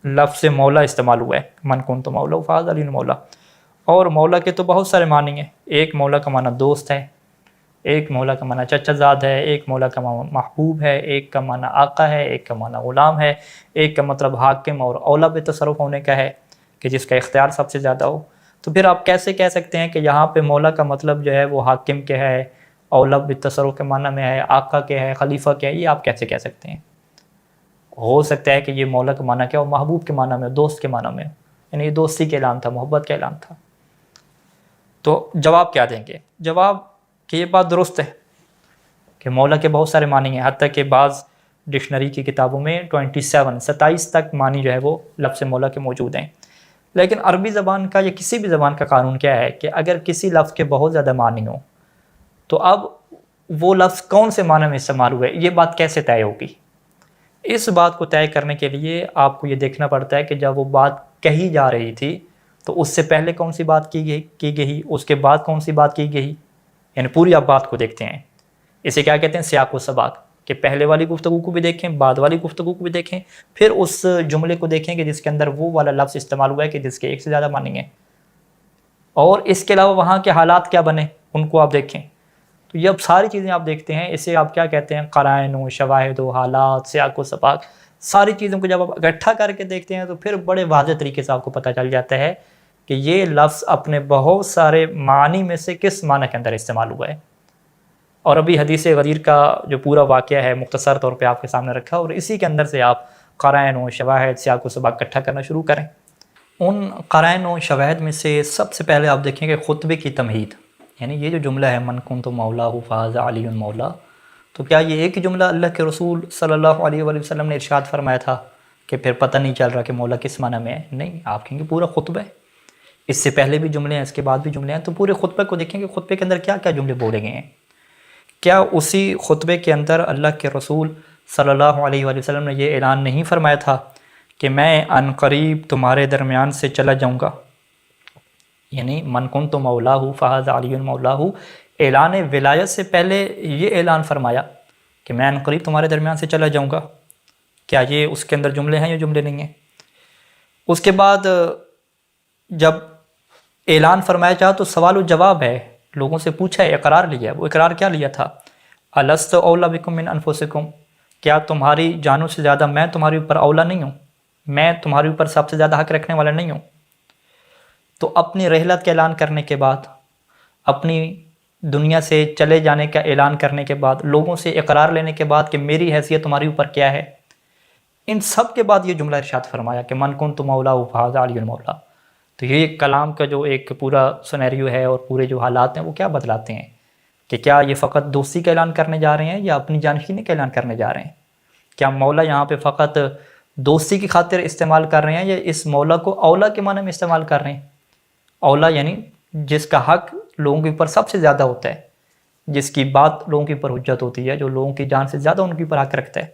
لفظ مولا استعمال ہوا ہے، من کنت مولا فہذا علی مولا۔ اور مولا کے تو بہت سارے معنی ہیں، ایک مولا کا معنی دوست ہے، ایک مولا کا معنی چچا زاد ہے، ایک مولا کا معنی محبوب ہے، ایک کا معنی آقا ہے، ایک کا معنی غلام ہے، ایک کا مطلب حاکم اور اولا بے تصرف ہونے کا ہے کہ جس کا اختیار سب سے زیادہ ہو۔ تو پھر آپ کیسے کہہ سکتے ہیں کہ یہاں پہ مولا کا مطلب جو ہے وہ حاکم کے ہے، اولا بے تصرف کے معنی میں ہے، آقا کے ہے، خلیفہ کے ہے؟ یہ آپ کیسے کہہ سکتے ہیں؟ ہو سکتا ہے کہ یہ مولا کا معنی کیا ہو، محبوب کے معنی میں، دوست کے معنی میں، یعنی یہ دوستی کا اعلان تھا، محبت کا اعلان تھا۔ تو جواب کیا دیں گے؟ جواب کہ یہ بات درست ہے کہ مولا کے بہت سارے معنی ہیں، حتیٰ کہ بعض ڈکشنری کی کتابوں میں 27 تک معنی جو ہے وہ لفظ مولا کے موجود ہیں۔ لیکن عربی زبان کا یا کسی بھی زبان کا قانون کیا ہے کہ اگر کسی لفظ کے بہت زیادہ معنی ہوں تو اب وہ لفظ کون سے معنی میں استعمال ہوئے یہ بات کیسے طے ہوگی؟ اس بات کو طے کرنے کے لیے آپ کو یہ دیکھنا پڑتا ہے کہ جب وہ بات کہی جا رہی تھی تو اس سے پہلے کون سی بات کی گئی، اس کے بعد کون سی بات کی گئی، یعنی پوری آپ بات کو دیکھتے ہیں۔ اسے کیا کہتے ہیں؟ سیاق و سباق، کہ پہلے والی گفتگو کو بھی دیکھیں، بعد والی گفتگو کو بھی دیکھیں، پھر اس جملے کو دیکھیں کہ جس کے اندر وہ والا لفظ استعمال ہوا ہے کہ جس کے ایک سے زیادہ معنی ہیں، اور اس کے علاوہ وہاں کے حالات کیا بنے ان کو آپ دیکھیں۔ تو یہ اب ساری چیزیں آپ دیکھتے ہیں، اسے آپ کیا کہتے ہیں؟ قرائن و شواہد و حالات، سیاق و سباق، ساری چیزوں کو جب آپ اکٹھا کر کے دیکھتے ہیں تو پھر بڑے واضح طریقے سے آپ کو پتہ چل جاتا ہے کہ یہ لفظ اپنے بہت سارے معنی میں سے کس معنی کے اندر استعمال ہوا ہے۔ اور ابھی حدیث غدیر کا جو پورا واقعہ ہے مختصر طور پہ آپ کے سامنے رکھا، اور اسی کے اندر سے آپ قرائن و شواہد، سیاق و سباق اکٹھا کرنا شروع کریں۔ ان قرائن و شواہد میں سے سب سے پہلے آپ دیکھیں کہ خطبے کی تمہید، یعنی یہ جو جملہ ہے من کنت مولا فہذا علی مولا، تو کیا یہ ایک ہی جملہ اللہ کے رسول صلی اللہ علیہ وآلہ وسلم نے ارشاد فرمایا تھا کہ پھر پتہ نہیں چل رہا کہ مولا کس معنی میں ہے؟ نہیں، آپ کہیں گے پورا خطبہ ہے، اس سے پہلے بھی جملے ہیں، اس کے بعد بھی جملے ہیں، تو پورے خطبے کو دیکھیں کہ خطبے کے اندر کیا کیا جملے بولے گئے ہیں۔ کیا اسی خطبے کے اندر اللہ کے رسول صلی اللہ علیہ وآلہ وسلم نے یہ اعلان نہیں فرمایا تھا کہ میں عن قریب تمہارے درمیان سے چلا جاؤں گا؟ یعنی من کنت مولاہ فہذا علی مولاہ، اعلان ولایت سے پہلے یہ اعلان فرمایا کہ میں عن قریب تمہارے درمیان سے چلا جاؤں گا۔ کیا یہ اس کے اندر جملے ہیں یا جملے نہیں ہیں؟ اس کے بعد جب اعلان فرمایا جا تو سوال و جواب ہے، لوگوں سے پوچھا ہے، اقرار لیا ہے۔ وہ اقرار کیا لیا تھا؟ الست اولا بکم من انفسکم، کیا تمہاری جانوں سے زیادہ میں تمہارے اوپر اولا نہیں ہوں؟ میں تمہارے اوپر سب سے زیادہ حق رکھنے والا نہیں ہوں؟ تو اپنی رحلت کا اعلان کرنے کے بعد، اپنی دنیا سے چلے جانے کا اعلان کرنے کے بعد، لوگوں سے اقرار لینے کے بعد کہ میری حیثیت تمہاری اوپر کیا ہے، ان سب کے بعد یہ جملہ ارشاد فرمایا کہ من کنت مولا فہذا علی مولا۔ تو یہ کلام کا جو ایک پورا سنیریو ہے اور پورے جو حالات ہیں وہ کیا بتلاتے ہیں کہ کیا یہ فقط دوستی کا اعلان کرنے جا رہے ہیں یا اپنی جانشینی کا اعلان کرنے جا رہے ہیں؟ کیا مولا یہاں پہ فقط دوستی کی خاطر استعمال کر رہے ہیں یا اس مولا کو اولا کے معنی میں استعمال کر رہے ہیں؟ اولا یعنی جس کا حق لوگوں کے اوپر سب سے زیادہ ہوتا ہے، جس کی بات لوگوں کے اوپر حجت ہوتی ہے، جو لوگوں کی جان سے زیادہ ان کے اوپر حق رکھتا ہے۔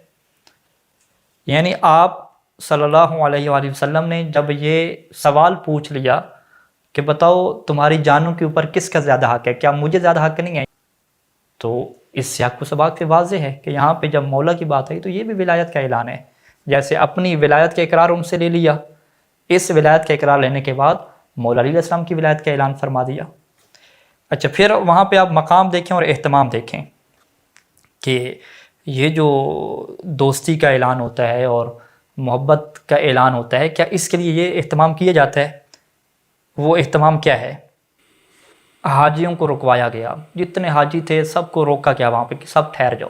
یعنی آپ صلی اللہ علیہ وآلہ وسلم نے جب یہ سوال پوچھ لیا کہ بتاؤ تمہاری جانوں کے اوپر کس کا زیادہ حق ہے، کیا مجھے زیادہ حق نہیں ہے، تو اس سیاق و سباق سے واضح ہے کہ یہاں پہ جب مولا کی بات آئی تو یہ بھی ولایت کا اعلان ہے۔ جیسے اپنی ولایت کا اقرار ان سے لے لیا، اس ولایت کا اقرار لینے کے بعد مولا علیہ السلام کی ولایت کا اعلان فرما دیا۔ اچھا، پھر وہاں پہ آپ مقام دیکھیں اور اہتمام دیکھیں کہ یہ جو دوستی کا اعلان ہوتا ہے اور محبت کا اعلان ہوتا ہے، کیا اس کے لیے یہ اہتمام کیا جاتا ہے؟ وہ اہتمام کیا ہے؟ حاجیوں کو رکوایا گیا، جتنے حاجی تھے سب کو روکا گیا وہاں پہ کہ سب ٹھہر جاؤ،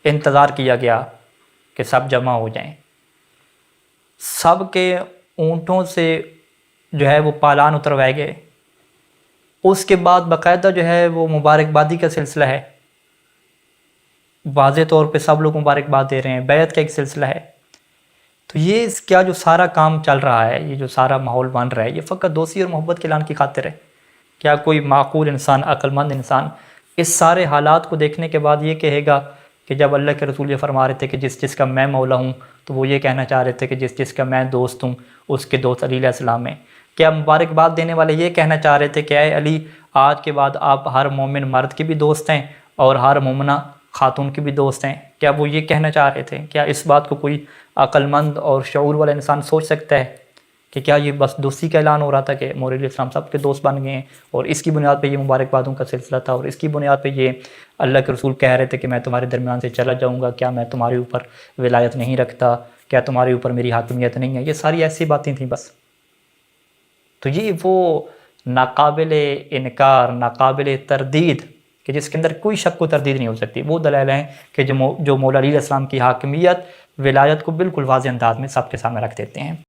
انتظار کیا گیا کہ سب جمع ہو جائیں، سب کے اونٹوں سے جو ہے وہ پالان اتروائے گئے، اس کے بعد باقاعدہ جو ہے وہ مبارکبادی کا سلسلہ ہے، واضح طور پہ سب لوگ مبارکباد دے رہے ہیں، بیعت کا ایک سلسلہ ہے۔ تو یہ کیا جو سارا کام چل رہا ہے، یہ جو سارا ماحول بن رہا ہے، یہ فقط دوستی اور محبت کے اعلان کی خاطر ہے؟ کیا کوئی معقول انسان، عقل مند انسان اس سارے حالات کو دیکھنے کے بعد یہ کہے گا کہ جب اللہ کے رسول یہ فرما رہے تھے کہ جس جس کا میں مولا ہوں، تو وہ یہ کہنا چاہ رہے تھے کہ جس جس کا میں دوست ہوں اس کے دوست علی علیہ السلام ہیں؟ کیا مبارکباد دینے والے یہ کہنا چاہ رہے تھے کہ اے علی، آج کے بعد آپ ہر مومن مرد کے بھی دوست ہیں اور ہر مومنہ خاتون کے بھی دوست ہیں؟ کیا وہ یہ کہنا چاہ رہے تھے؟ کیا اس بات کو کوئی عقل مند اور شعور والا انسان سوچ سکتا ہے کہ کیا یہ بس دوستی کا اعلان ہو رہا تھا کہ مورد علیہ السلام سب کے دوست بن گئے ہیں، اور اس کی بنیاد پہ یہ مبارکبادوں کا سلسلہ تھا، اور اس کی بنیاد پہ یہ اللہ کے رسول کہہ رہے تھے کہ میں تمہارے درمیان سے چلا جاؤں گا، کیا میں تمہارے اوپر ولایت نہیں رکھتا، کیا تمہارے اوپر میری حاکمیت نہیں ہے؟ یہ ساری ایسی باتیں تھیں بس۔ تو یہ وہ ناقابل انکار، ناقابل تردید کہ جس کے اندر کوئی شک و تردید نہیں ہو سکتی، وہ دلائل ہیں کہ جو مولا علی علیہ السلام کی حاکمیت، ولایت کو بالکل واضح انداز میں سب کے سامنے رکھ دیتے ہیں۔